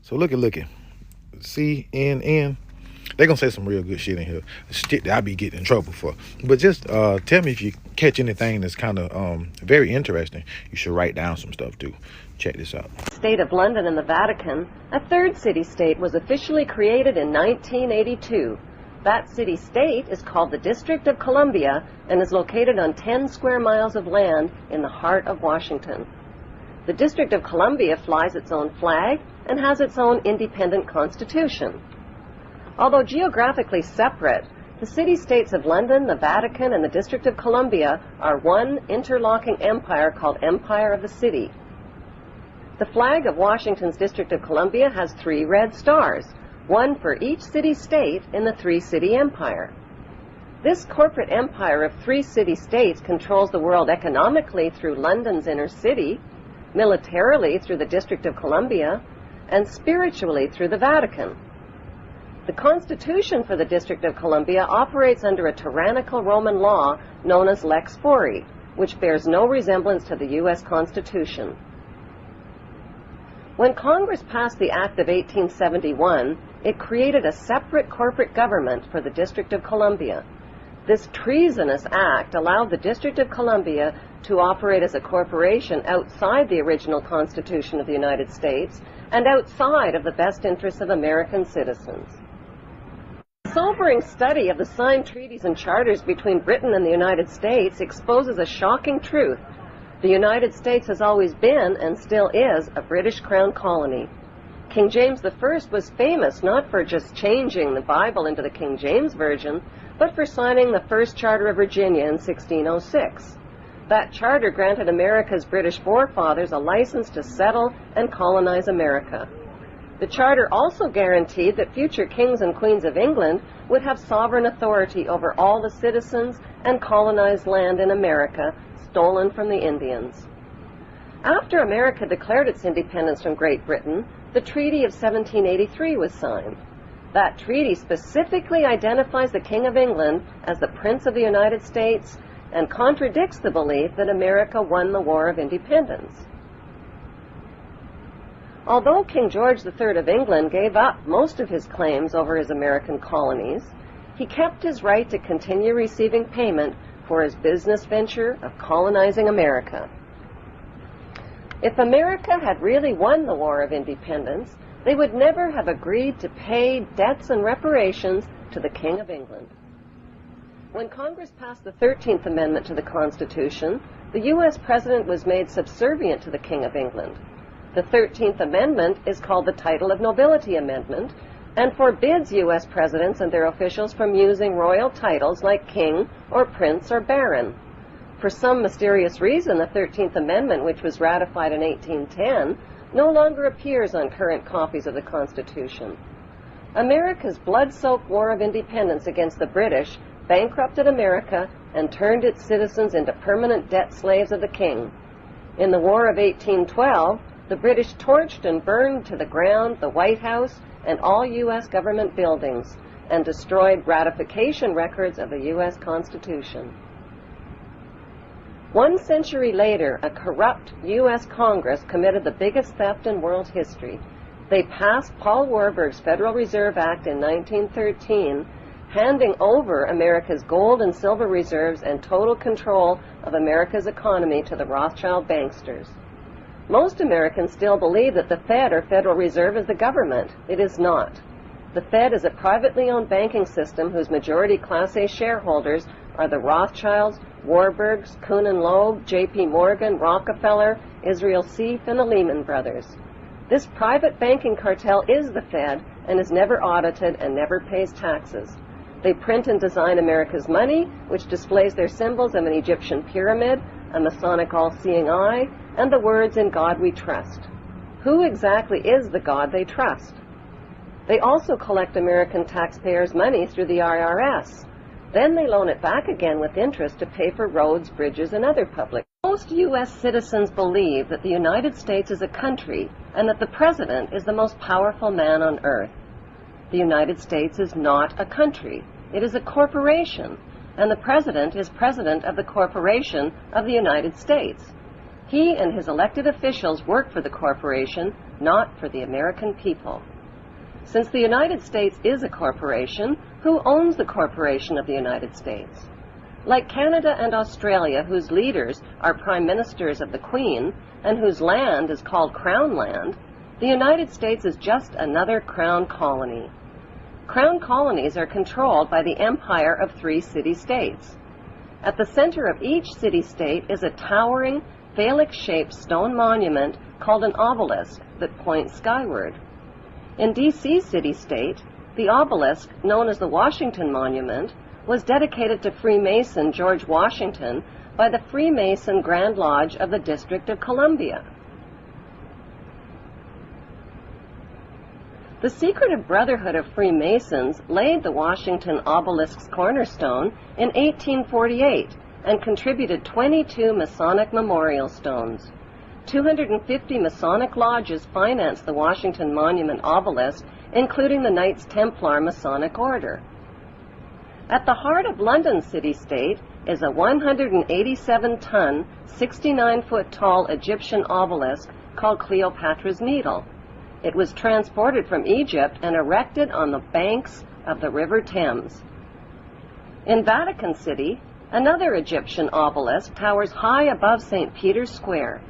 So look at CNN. They're gonna say some real good shit in here, shit that I be getting in trouble for. But just tell me if you catch anything that's kind of very interesting. You should write down some stuff too. Check this out. State of London and the Vatican, a third city-state was officially created in 1982. That city-state is called the District of Columbia and is located on 10 square miles of land in the heart of Washington. The District of Columbia flies its own flag and has its own independent constitution. Although geographically separate, the city-states of London, the Vatican, and the District of Columbia are one interlocking empire called Empire of the City. The flag of Washington's District of Columbia has 3 red stars, one for each city-state in the 3-city empire. This corporate empire of 3 city-states controls the world economically through London's inner city, militarily through the District of Columbia, and spiritually through the Vatican. The Constitution for the District of Columbia operates under a tyrannical Roman law known as Lex Fori, which bears no resemblance to the U.S. Constitution. When Congress passed the Act of 1871, it created a separate corporate government for the District of Columbia. This treasonous act allowed the District of Columbia to operate as a corporation outside the original Constitution of the United States and outside of the best interests of American citizens. A sobering study of the signed treaties and charters between Britain and the United States exposes a shocking truth. The United States has always been, and still is, a British Crown colony. King James I was famous not for just changing the Bible into the King James Version, but for signing the first Charter of Virginia in 1606. That charter granted America's British forefathers a license to settle and colonize America. The charter also guaranteed that future kings and queens of England would have sovereign authority over all the citizens and colonized land in America stolen from the Indians. After America declared its independence from Great Britain, the Treaty of 1783 was signed. That treaty specifically identifies the King of England as the Prince of the United States and contradicts the belief that America won the War of Independence. Although King George III of England gave up most of his claims over his American colonies, he kept his right to continue receiving payment for his business venture of colonizing America. If America had really won the War of Independence, they would never have agreed to pay debts and reparations to the King of England. When Congress passed the 13th Amendment to the Constitution, the U.S. President was made subservient to the King of England. The 13th Amendment is called the Title of Nobility Amendment and forbids U.S. presidents and their officials from using royal titles like king or prince or baron. For some mysterious reason, the 13th Amendment, which was ratified in 1810, no longer appears on current copies of the Constitution. America's blood-soaked War of Independence against the British bankrupted America and turned its citizens into permanent debt slaves of the king. In the War of 1812, the British torched and burned to the ground the White House and all U.S. government buildings and destroyed ratification records of the U.S. Constitution. 1 century later, a corrupt U.S. Congress committed the biggest theft in world history. They passed Paul Warburg's Federal Reserve Act in 1913, handing over America's gold and silver reserves and total control of America's economy to the Rothschild banksters. Most Americans still believe that the Fed, or Federal Reserve, is the government. It is not. The Fed is a privately owned banking system whose majority Class A shareholders are the Rothschilds, Warburgs, Kuhn and Loeb, J.P. Morgan, Rockefeller, Israel Seif, and the Lehman Brothers. This private banking cartel is the Fed and is never audited and never pays taxes. They print and design America's money, which displays their symbols of an Egyptian pyramid, a Masonic all-seeing eye, and the words, "In God we trust." Who exactly is the God they trust? They also collect American taxpayers' money through the IRS. Then they loan it back again with interest to pay for roads, bridges, and other public. Most U.S. citizens believe that the United States is a country and that the President is the most powerful man on earth. The United States is not a country. It is a corporation, and the President is President of the Corporation of the United States. He and his elected officials work for the corporation, not for the American people. Since the United States is a corporation, who owns the corporation of the United States? Like Canada and Australia, whose leaders are prime ministers of the Queen and whose land is called Crown Land, the United States is just another crown colony. Crown colonies are controlled by the empire of 3 city-states. At the center of each city-state is a towering, phallic-shaped stone monument called an obelisk that points skyward. In D.C. city-state, the obelisk, known as the Washington Monument, was dedicated to Freemason George Washington by the Freemason Grand Lodge of the District of Columbia. The secretive Brotherhood of Freemasons laid the Washington obelisk's cornerstone in 1848 and contributed 22 Masonic memorial stones. 250 Masonic lodges financed the Washington Monument obelisk, including the Knights Templar Masonic Order. At the heart of London city-state is a 187-ton, 69-foot-tall Egyptian obelisk called Cleopatra's Needle. It was transported from Egypt and erected on the banks of the River Thames. In Vatican City, another Egyptian obelisk towers high above St. Peter's Square,